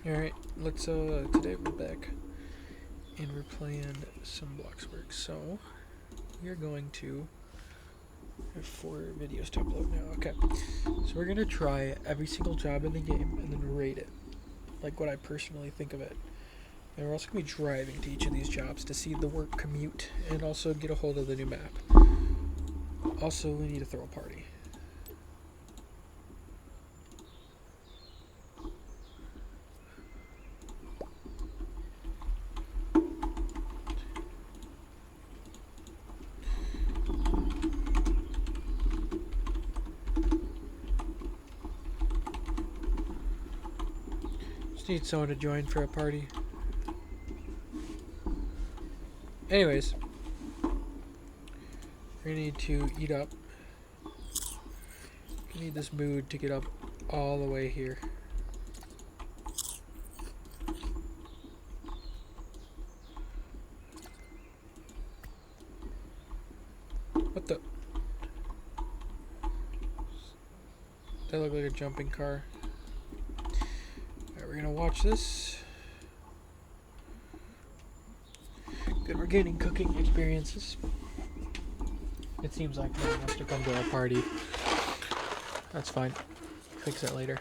Alright, let's today we're back and we're playing some bloxburg. So we're going to have 4 videos to upload now. Okay. So we're gonna try every single job in the game and then rate it. Like what I personally think of it. And we're also gonna be driving to each of these jobs to see the work commute and also get a hold of the new map. Also we need to throw a party. Just need someone to join for a party. Anyways, we need to eat up. We need this mood to get up all the way here. What the? That looked like a jumping car. Alright, we're gonna watch this. Good, we're gaining cooking experiences. It seems like no one wants to come to our party. That's fine. Fix that later.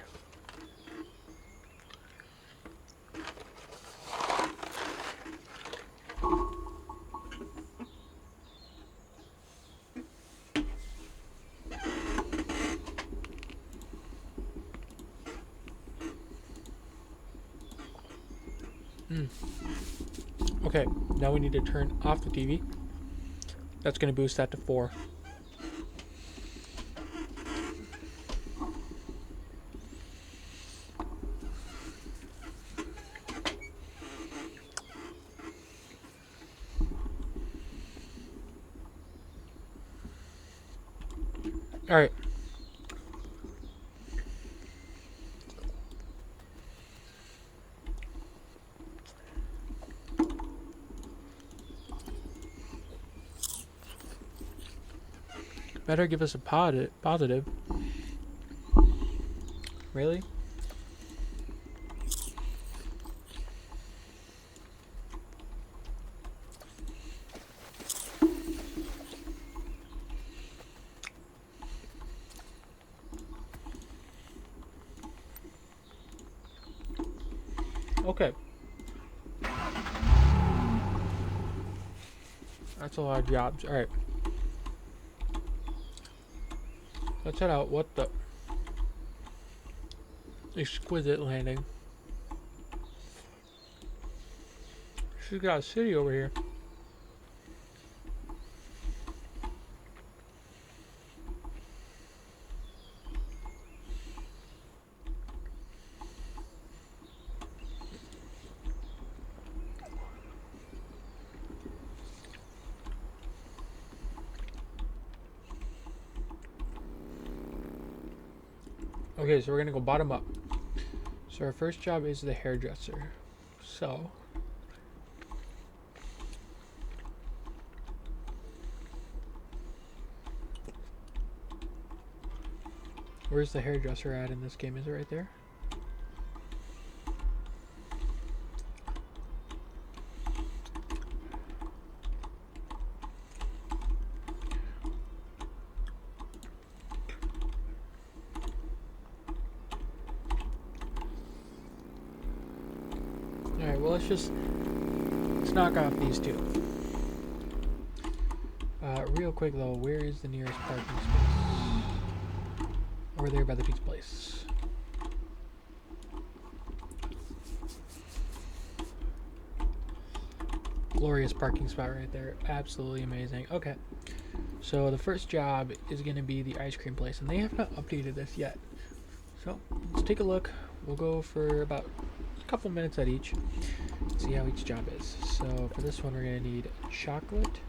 Okay, now we need to turn off the TV. That's going to boost that to 4. Alright. Better give us a positive. Really? Okay. That's a lot of jobs. Alright. Let's head out. What the? Exquisite landing. She's got a city over here. Okay, so we're gonna go bottom up. So our first job is the hairdresser. So where's the hairdresser at in this game? Is it right there? Alright, well let's knock off these two. Real quick though, where is the nearest parking space? Over there by the pizza place. Glorious parking spot right there. Absolutely amazing. Okay. So the first job is going to be the ice cream place, and they have not updated this yet. So let's take a look. We'll go for about a couple minutes at each. See how each job is. So for this one, we're going to need chocolate,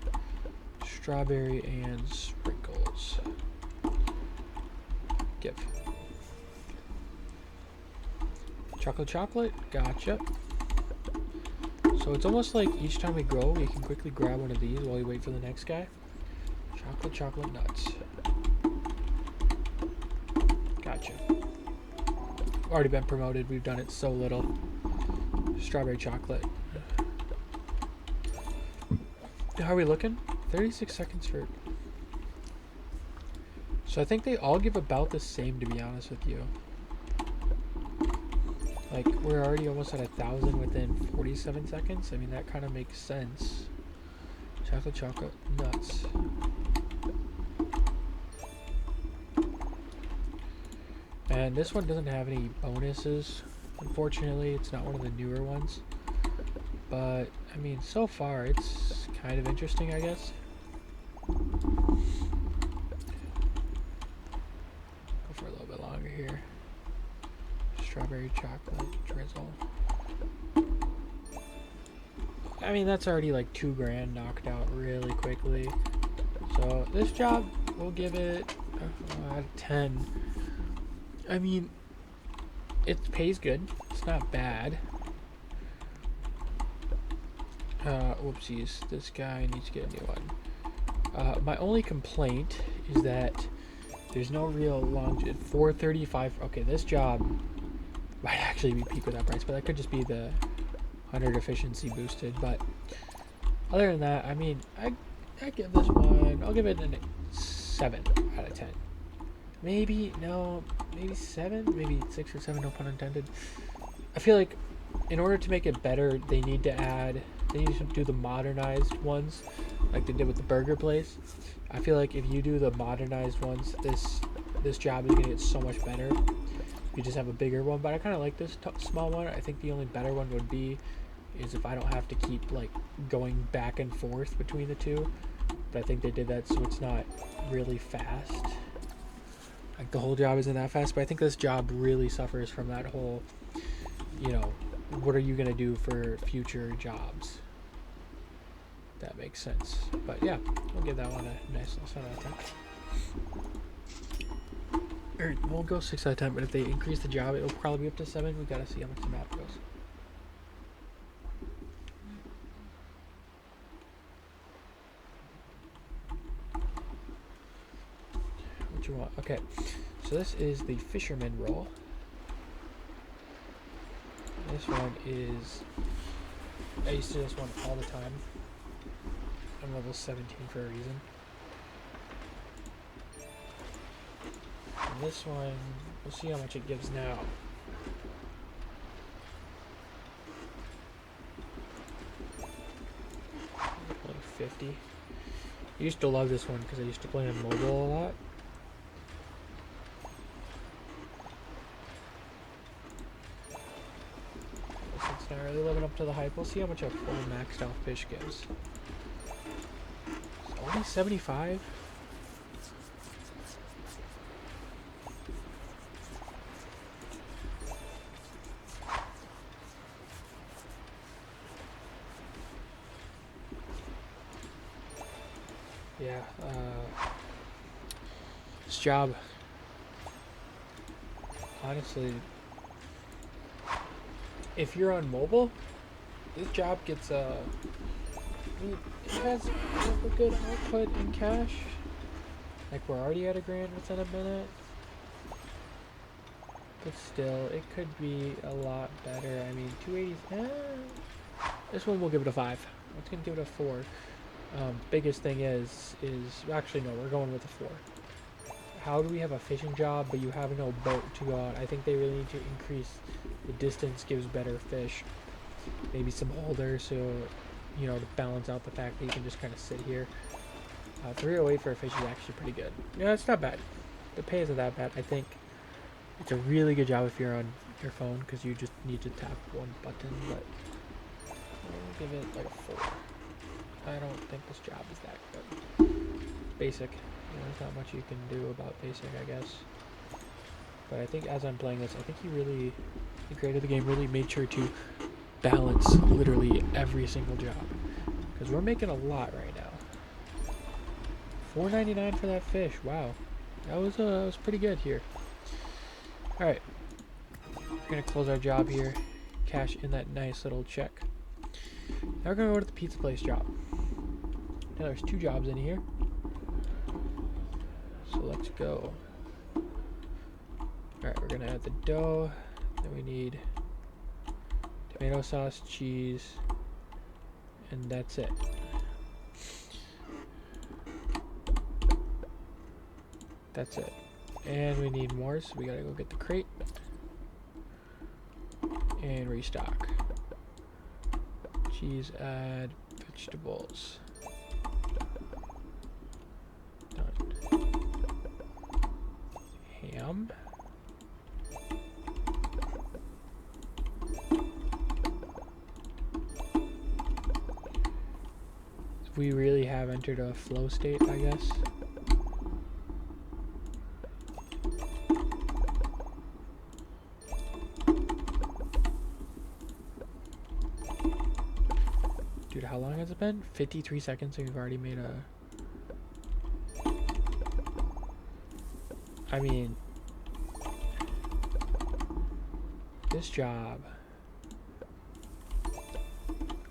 strawberry, and sprinkles. Give. Chocolate, gotcha. So it's almost like each time we go, we can quickly grab one of these while we wait for the next guy. Chocolate nuts. Gotcha. Already been promoted. We've done it so little. strawberry chocolate. How are we looking? 36 seconds for... So I think they all give about the same, to be honest with you. Like, we're already almost at 1,000 within 47 seconds. I mean, that kind of makes sense. Chocolate, nuts. And this one doesn't have any bonuses. Unfortunately, it's not one of the newer ones. But, I mean, so far, it's kind of interesting, I guess. Go for a little bit longer here. Strawberry chocolate drizzle. I mean, that's already like $2,000 knocked out really quickly. So this job, we'll give it out of 10. I mean, it pays good. It's not bad. Whoopsies. This guy needs to get a new one. My only complaint is that there's no real longevity. 435. Okay, this job might actually be peak with that price, but that could just be the 100 efficiency boosted. But other than that, I mean, I give this one, I'll give it a 7 out of 10. Maybe 7, maybe 6 or 7, no pun intended. I feel like in order to make it better, they need to do the modernized ones like they did with the burger place. I feel like if you do the modernized ones, this job is going to get so much better. You just have a bigger one, but I kind of like this small one. I think the only better one would be is if I don't have to keep like going back and forth between the two. But I think they did that so it's not really fast. Like the whole job isn't that fast, but I think this job really suffers from that whole, you know, what are you going to do for future jobs? That makes sense. But yeah, we'll give that one a nice little 7 out of 10. Or we'll go 6 out of 10, but if they increase the job, it'll probably be up to 7. We gotta see how much the map goes. What you want? Okay, so this is the fisherman role. This one is, I used to do this one all the time. I'm level 17 for a reason. And this one, we'll see how much it gives now. Like 50. I used to love this one because I used to play on mobile a lot. It's not really living up to the hype. We'll see how much a full maxed out fish gives. It's only 75. Yeah, this job, honestly, if you're on mobile, this job gets I mean, it has a good output in cash. Like, we're already at $1,000 within a minute. But still, it could be a lot better. I mean, 280, this one we'll give it a 5. It's gonna give it a 4. Biggest thing is actually no, we're going with a 4. How do we have a fishing job but you have no boat to go out? I think they really need to increase the distance, gives better fish. Maybe some holders, so you know, to balance out the fact that you can just kind of sit here. 308 for a fish is actually pretty good. Yeah, it's not bad. The pay isn't that bad. I think it's a really good job if you're on your phone because you just need to tap one button. But I'll give it like a 4. I don't think this job is that good. Basic. You know, there's not much you can do about basic, I guess. But I think as I'm playing this, I think the creator of the game really made sure to balance literally every single job. Because we're making a lot right now. $4.99 for that fish. Wow. That was pretty good here. Alright. We're going to close our job here. Cash in that nice little check. Now we're going to go to the pizza place job. Now there's 2 jobs in here. So let's go. Alright, we're going to add the dough. Then we need to tomato sauce, cheese, and that's it. That's it. And we need more, so we gotta go get the crate and restock. Cheese, add vegetables. Done. Ham. We really have entered a flow state, I guess. Dude, how long has it been? 53 seconds and we've already made a... I mean... This job...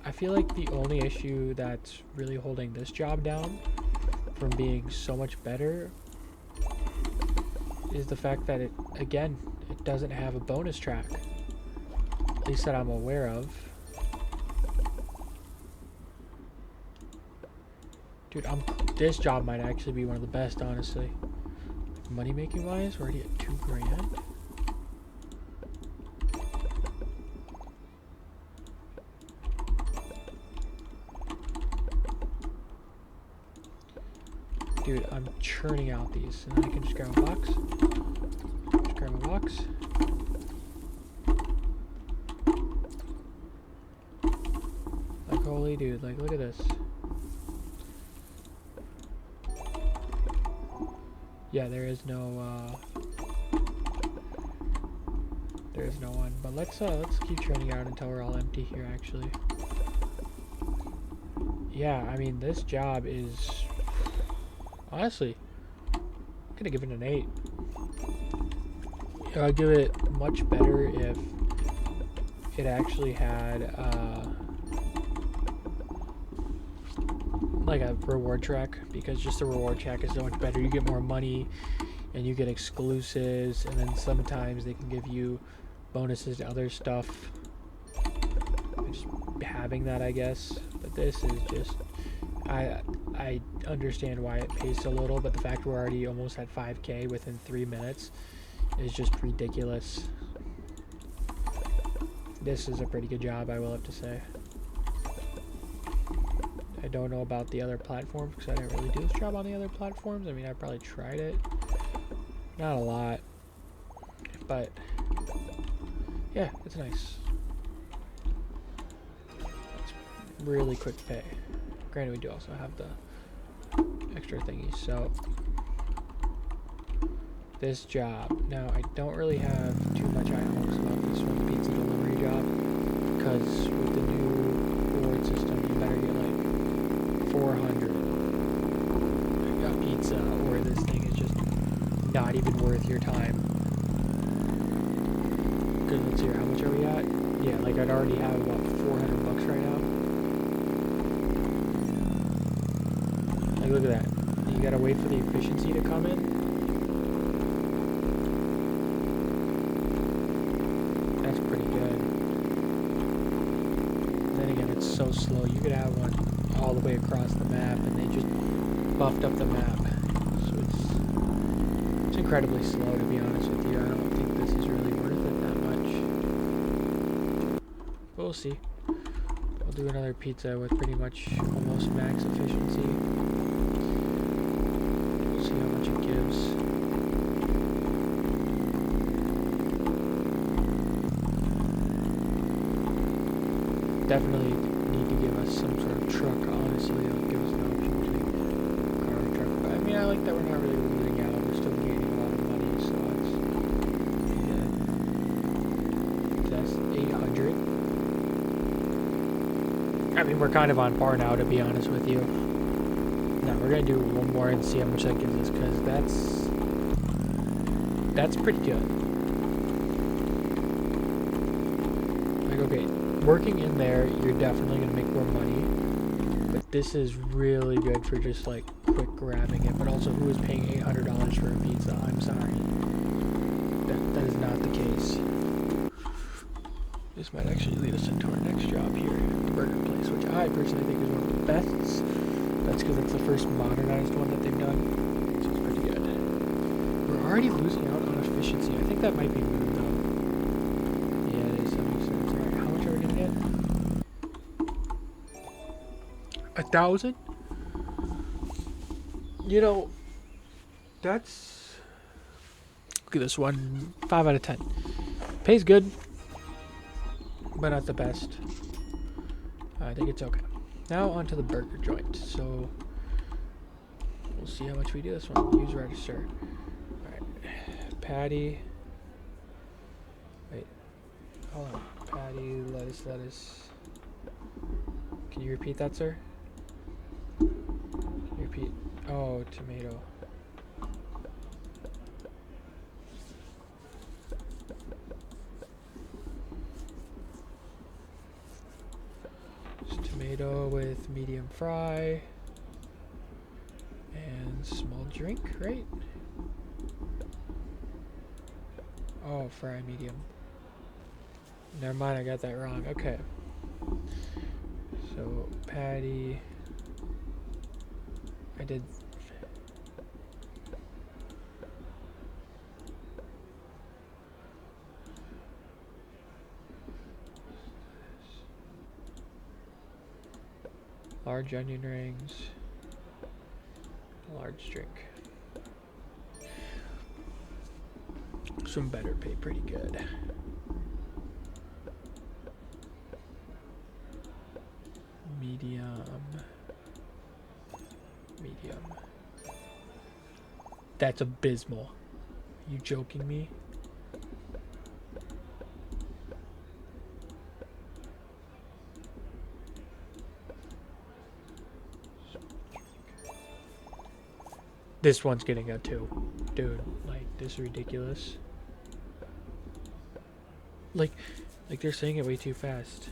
I feel like the only issue that's really holding this job down from being so much better is the fact that it, again, it doesn't have a bonus track. At least that I'm aware of. Dude, this job might actually be one of the best, honestly. Money making wise, we're already at $2 grand. Dude, I'm churning out these, and then I can just grab a box. Just grab a box. Like, holy dude, like, look at this. Yeah, there is no one. But let's keep churning out until we're all empty here, actually. Yeah, I mean, this job is... Honestly, I'm gonna give it an 8. I'd give it much better if it actually had like a reward track, because just the reward track is so much better. You get more money and you get exclusives, and then sometimes they can give you bonuses to other stuff. Just having that, I guess. But this is just... I understand why it pays so little, but the fact we're already almost at 5K within 3 minutes is just ridiculous. This is a pretty good job, I will have to say. I don't know about the other platforms because I didn't really do this job on the other platforms. I mean, I probably tried it. Not a lot. But, yeah, it's nice. It's really quick pay. Granted, we do also have the extra thingies, so this job. Now, I don't really have too much high hopes about this one, the pizza delivery job, because with the new reward system, you better get like 400 a pizza, or this thing is just not even worth your time. Because let's see here, how much are we at? Yeah, like I'd already have about 400 bucks right now. Like, look at that. You gotta wait for the efficiency to come in. That's pretty good. Then again, it's so slow. You could have one all the way across the map, and they just buffed up the map. So it's incredibly slow, to be honest with you. I don't think this is really worth it that much. But we'll see. I'll do another pizza with pretty much almost max efficiency. We'll see how much it gives. Definitely need to give us some sort of truck, honestly. It'll give us an option between car and truck. But I mean, I like that we're not really losing out. We're still gaining a lot of money, so it's good. That's 800. I mean, we're kind of on par now, to be honest with you. Now, we're going to do one more and see how much that gives us, because that's pretty good. Like, okay, working in there, you're definitely going to make more money, but this is really good for just, like, quick grabbing it. But also, who is paying $800 for a pizza? I'm sorry. That is not the case. This might actually lead us into our next job here, the burger place, which I personally think is one of the best. That's because it's the first modernized one that they've done, so it's pretty good. We're already losing out on efficiency. I think that might be rude, though. Yeah, it is. That makes sense. Alright, how much are we gonna get? 1,000? You know, that's... Look at this one. 5 out of 10. Pays good, but not the best. I think it's okay. Now onto the burger joint. So we'll see how much we do this one. Use register. Alright. Patty. Wait. Hold on. Patty, lettuce. Can you repeat that, sir? Can you repeat? Oh, tomato. Tomato with medium fry and small drink, right? Oh, fry medium. Never mind, I got that wrong. Okay. So, patty. I did. Large onion rings. Large drink. Some better pay pretty good. Medium. That's abysmal. You joking me? This one's getting a 2. Dude, like, this is ridiculous. Like they're saying it way too fast.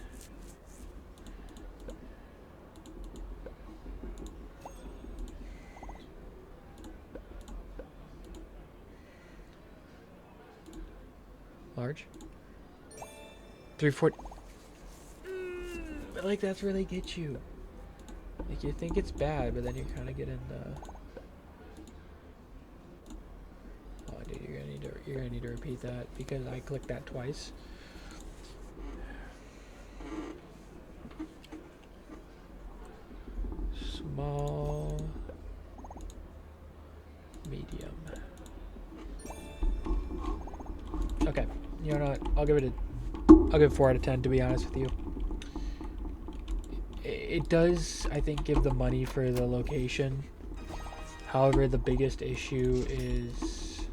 Large. 340. But like that's where they get you. Like you think it's bad, but then you kind of get in the. Oh, dude, you're gonna need to repeat that because I clicked that twice. Small. Medium. Okay, you know what? I'll give it 4 out of 10 to be honest with you. It does, I think, give the money for the location. However, the biggest issue is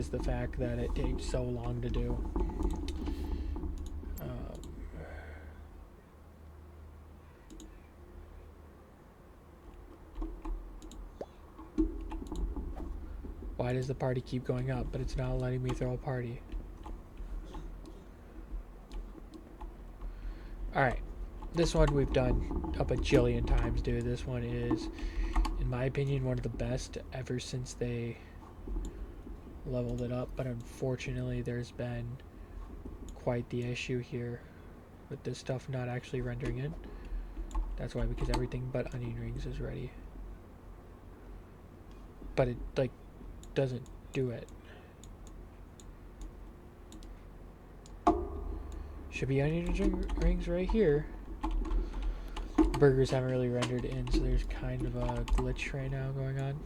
the fact that it takes so long to do. Why does the party keep going up, but it's not letting me throw a party? Alright, this one we've done a bajillion times, dude. This one is, in my opinion, one of the best ever since they leveled it up, but unfortunately there's been quite the issue here with this stuff not actually rendering in. That's why, because everything but onion rings is ready. But it, like, doesn't do it. Should be onion rings right here. Burgers haven't really rendered in, so there's kind of a glitch right now going on.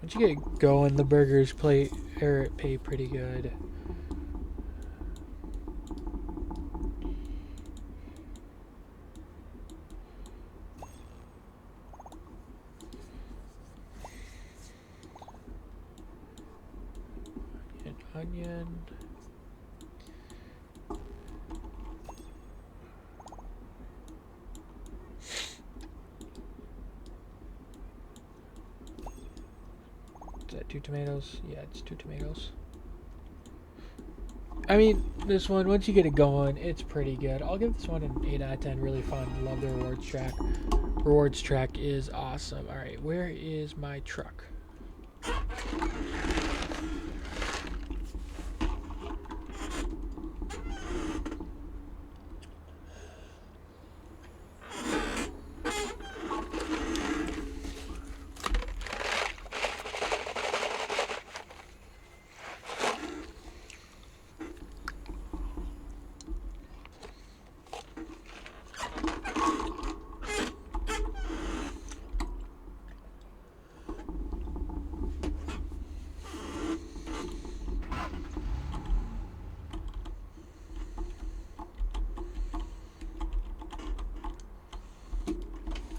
Once you get going, the burgers pay pretty good. Onion. 2 tomatoes. Yeah, it's 2 tomatoes. I mean, this one, once you get it going, it's pretty good. I'll give this one an 8 out of 10. Really fun. Love the rewards track. Rewards track is awesome. Alright, where is my truck?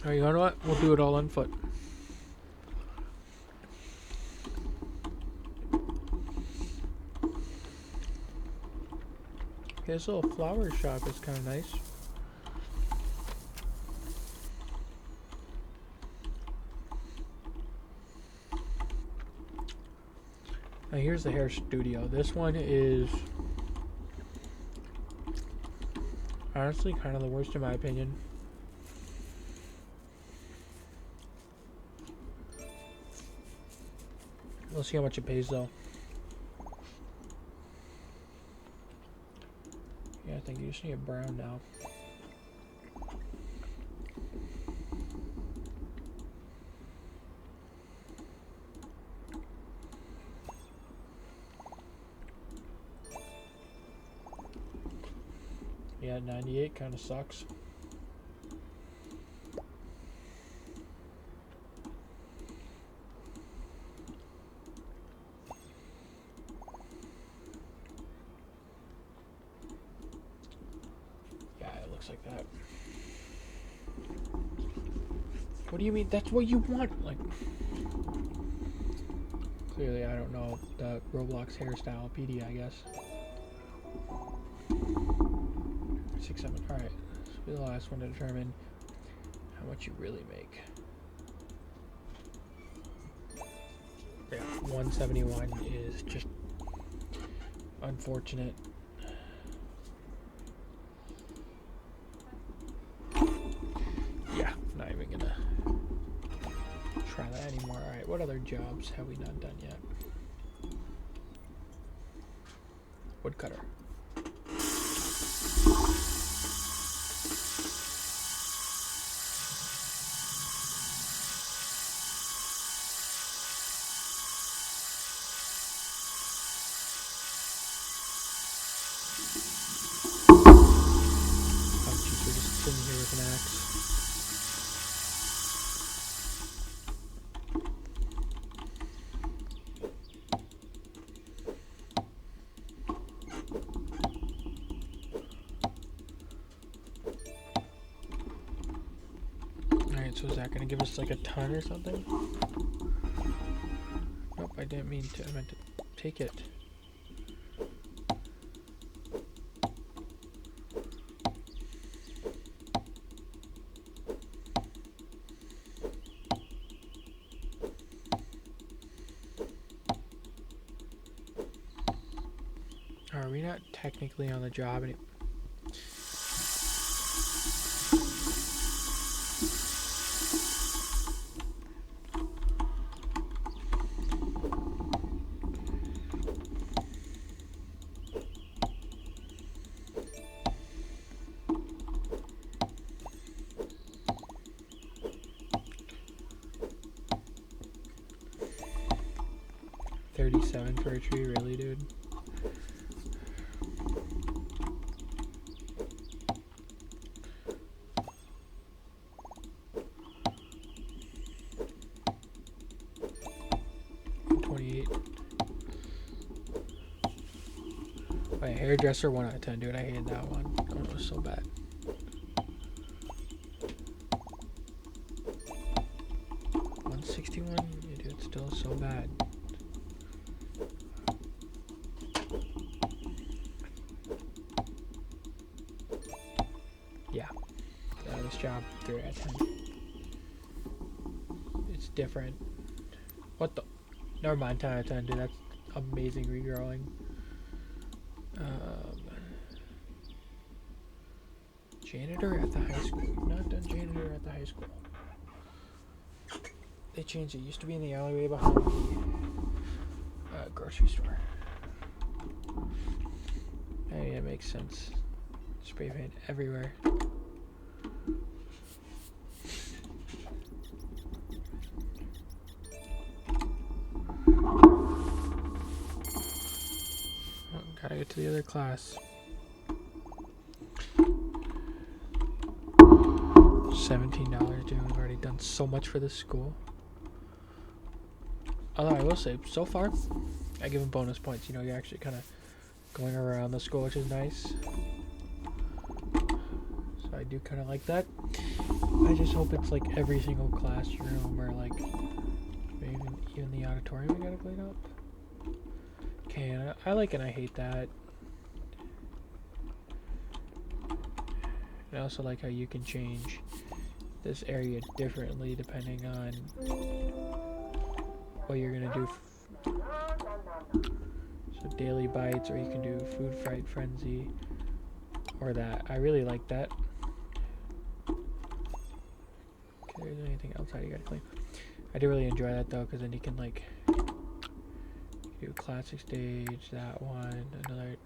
Alright, you know what? We'll do it all on foot. Okay, this little flower shop is kind of nice. Now here's the hair studio. This one is honestly kind of the worst in my opinion. We'll see how much it pays though. Yeah, I think you just need a brown now. Yeah, 98 kind of sucks. Like that. What do you mean? That's what you want? Like, clearly, I don't know the Roblox hairstyle PD, I guess. 6, 7. All right, this will be the last one to determine how much you really make. Yeah, 171 is just unfortunate. Try that anymore. Alright, what other jobs have we not done yet? Woodcutter. Oh jeez, we're just sitting here with an axe. So is that going to give us like a ton or something? Nope, I didn't mean to. I meant to take it. Are we not technically on the job anymore? $37 for a tree, really, dude? $28. Wait, hairdresser 1 out of 10, dude. I hated that one. That one was so bad. $161? Yeah, dude, it's still so bad. Yeah. This job, 3 out of 10. It's different. What the? Never mind, 10 out of 10, dude. That's amazing regrowing. Janitor at the high school. We've not done janitor at the high school. They changed it. It used to be in the alleyway behind the grocery store. Hey, that makes sense. Spray paint everywhere. Gotta get to the other class. $17, dude. We've already done so much for this school. Although I will say, so far, I give them bonus points. You know, you're actually kind of going around the school, which is nice. So I do kind of like that. I just hope it's like every single classroom or like maybe even the auditorium we gotta clean up. Okay, and I like and I hate that. I also like how you can change this area differently depending on what you're gonna do. So daily bites, or you can do food fight frenzy, or that. I really like that. Okay, is there anything outside you gotta clean? I do really enjoy that though, because then you can like do classic stage, that one, another.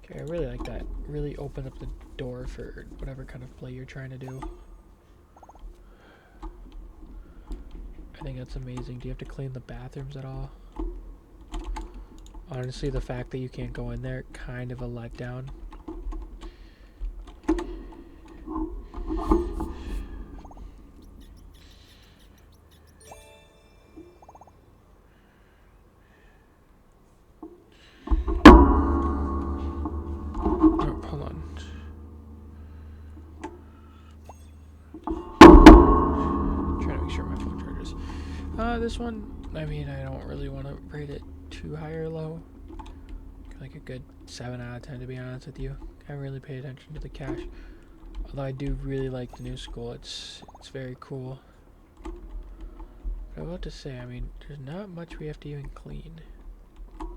Okay, I really like that. Really open up the door for whatever kind of play you're trying to do. I think that's amazing. Do you have to clean the bathrooms at all? Honestly, the fact that you can't go in there, kind of a letdown. This one, I mean, I don't really want to rate it too high or low. Like a good 7 out of 10, to be honest with you. I haven't really paid attention to the cache. Although I do really like the new school. It's very cool. But I will have to say, I mean, there's not much we have to even clean. Oh,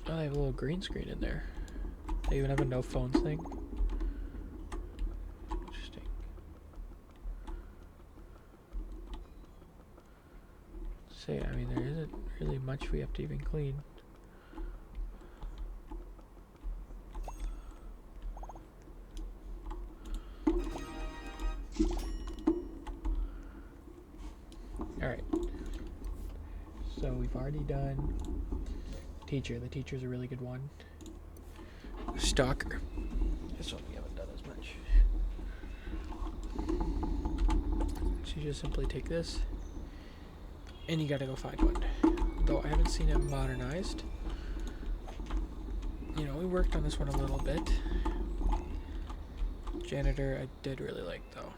they have a little green screen in there. They even have a no phones thing. I mean, there isn't really much we have to even clean. Alright. So we've already done teacher. The teacher's a really good one. Stalker. This one we haven't done as much. So you just simply take this. And you gotta go find one. Though I haven't seen it modernized. You know, we worked on this one a little bit. Janitor, I did really like though.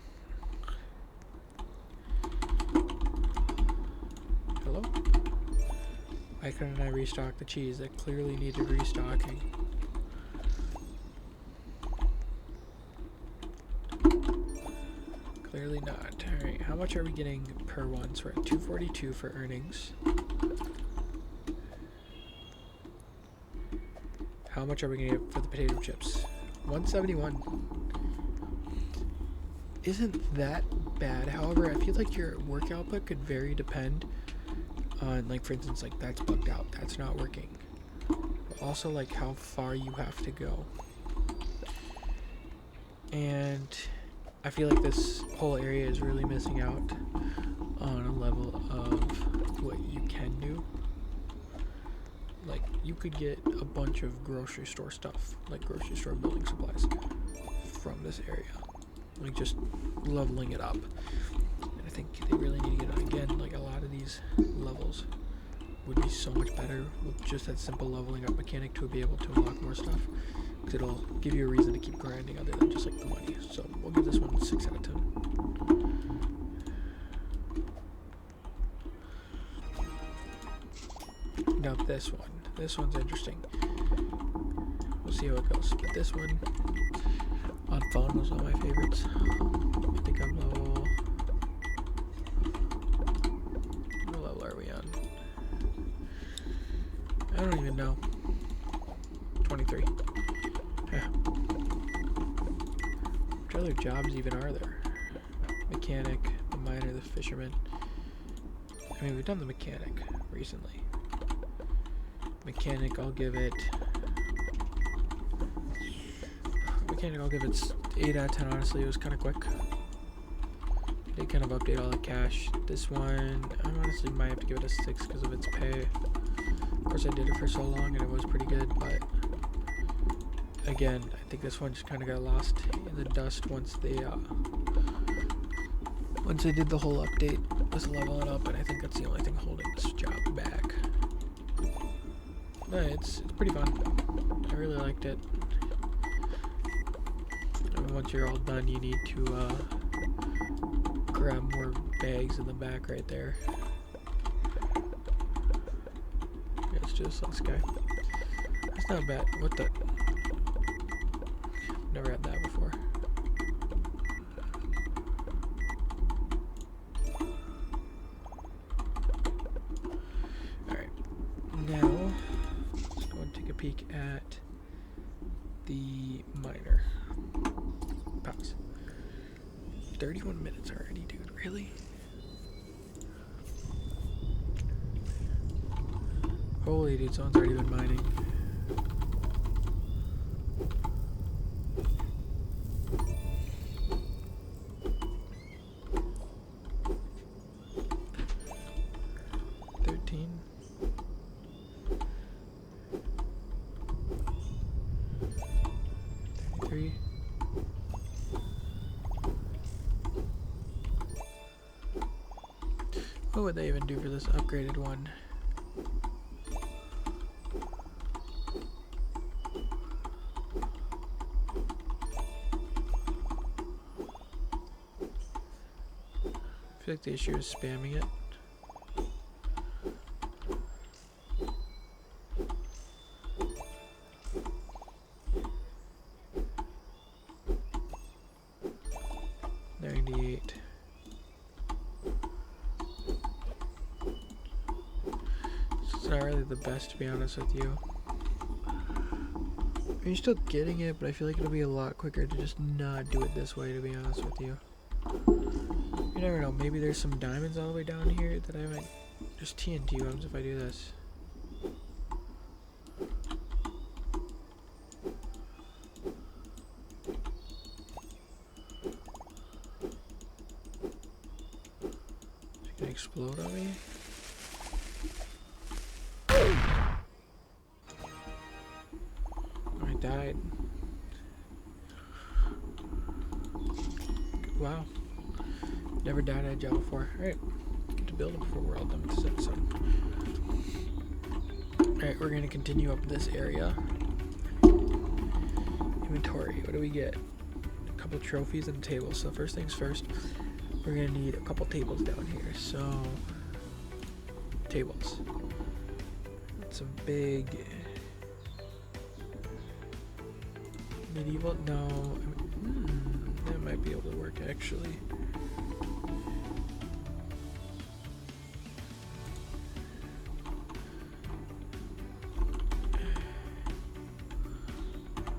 Hello? Why couldn't I restock the cheese? That clearly needed restocking. Clearly not. Alright, how much are we getting per one? So we're at 242 for earnings. How much are we gonna get for the potato chips? 171. Isn't that bad? However, I feel like your work output could vary depend on, like, for instance, like that's bugged out, that's not working. But also like how far you have to go. And I feel like this whole area is really missing out on a level of what you can do. Like, you could get a bunch of grocery store stuff, like grocery store building supplies, from this area. Like, just leveling it up. And I think they really need to get on again. Like, a lot of these levels would be so much better with just that simple leveling up mechanic to be able to unlock more stuff. Because it'll give you a reason to keep grinding other than just like the money. So we'll give this one 6 out of 10. Now this one's interesting. We'll see how it goes. But this one on phone was one of my favorites. I think I'm level jobs even are there? Mechanic, the miner, the fisherman. I mean, we've done the mechanic recently. Mechanic, I'll give it 8 out of 10, honestly. It was kind of quick. They kind of update all the cash. This one, I honestly might have to give it a 6 because of its pay. Of course, I did it for so long and it was pretty good, but again, I think this one just kind of got lost in the dust once they did the whole update. Was leveling up, and I think that's the only thing holding this job back. But it's pretty fun. I really liked it. And once you're all done, you need to grab more bags in the back right there. Yeah, let's do this last guy. That's not bad. What the? Never had that before. Alright. Now, let's go and take a peek at the miner. Pause. 31 minutes already, dude. Really? Holy dude, someone's already been mining. What would they even do for this upgraded one? I feel like the issue is spamming it. Not really the best, to be honest with you. You're still getting it, but I feel like it'll be a lot quicker to just not do it this way, to be honest with you. You never know, maybe there's some diamonds all the way down here that I might just TNT ones if I do this. Is it gonna explode on me? Died. Wow. Never died at jail before. Alright. Get to build before we're all done with this episode. Alright, we're going to continue up this area. Inventory. What do we get? A couple trophies and a table. So first things first, we're going to need a couple tables down here. So, tables. That's a big... medieval? No. I mean, that might be able to work actually.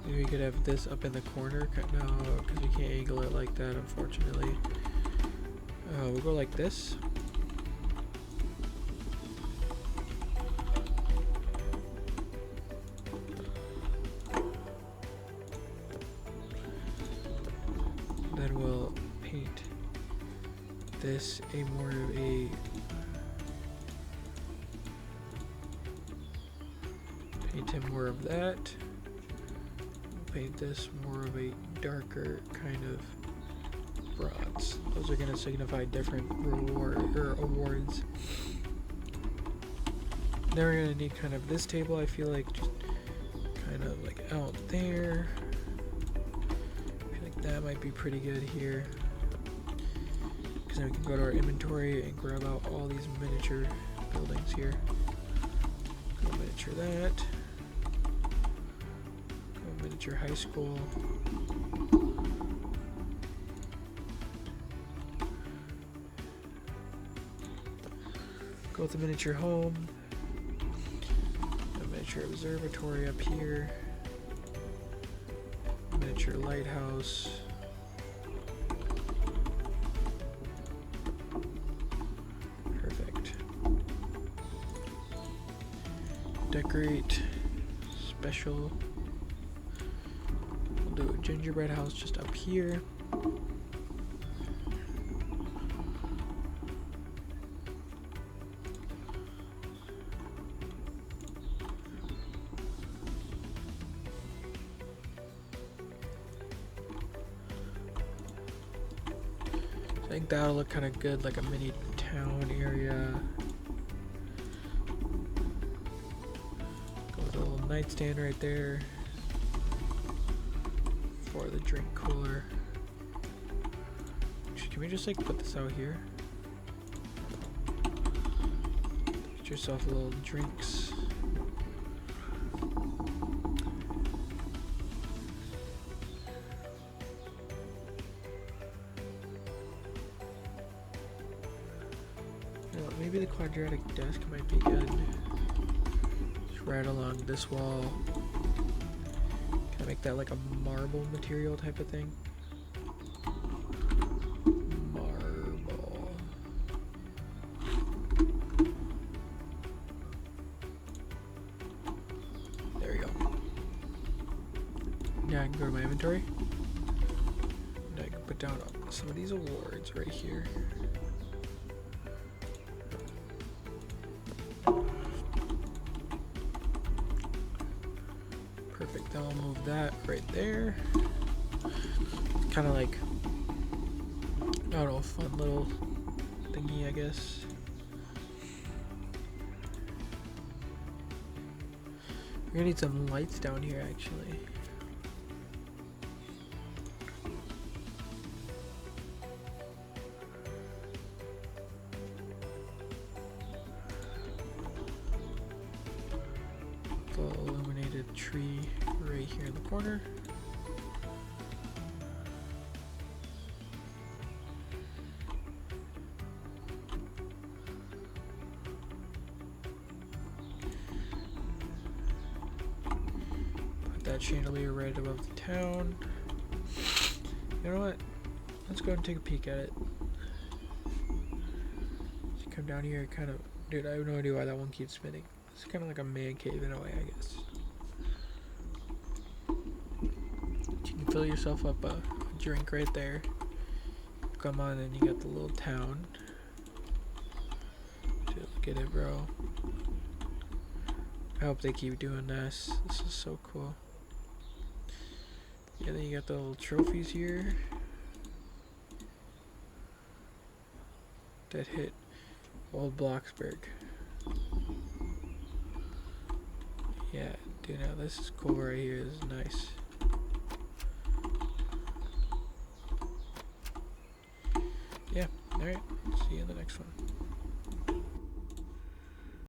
Maybe we could have this up in the corner. No, because we can't angle it like that, unfortunately. We'll go like this. Then we'll paint this more of a paint him more of that. We'll paint this more of a darker kind of bronze. Those are going to signify different awards. Then we're going to need kind of this table. I feel like just kind of like out there. That might be pretty good here, because then we can go to our inventory and grab out all these miniature buildings here. Go miniature that. Go miniature high school. Go with the miniature home. A miniature observatory up here. Miniature lighthouse. decorate special. We'll do a gingerbread house just up here. I think that'll look kind of good, like a mini town area. Go with a little nightstand right there for the drink cooler. Can we just like put this out here? Get yourself a little drinks. Maybe the quadratic desk might be good. Just right along this wall. Can I make that like a marble material type of thing? Marble. There we go. Now I can go to my inventory. And I can put down some of these awards right here. Perfect, then I'll move that right there. Kind of like, I don't know, fun little thingy, I guess. We're gonna need some lights down here, actually. Full illuminated tree right here in the corner. Put that chandelier right above the town. You know what? Let's go and take a peek at it. So come down here, kind of, dude, I have no idea why that one keeps spinning. It's kind of like a man cave in a way, I guess. You can fill yourself up a drink right there. Come on, and you got the little town. Dude, look at it, bro. I hope they keep doing this. This is so cool. Yeah, then you got the little trophies here that hit old Bloxburg. Yeah, dude, now this is cool right here. This is nice. Yeah, alright. See you in the next one.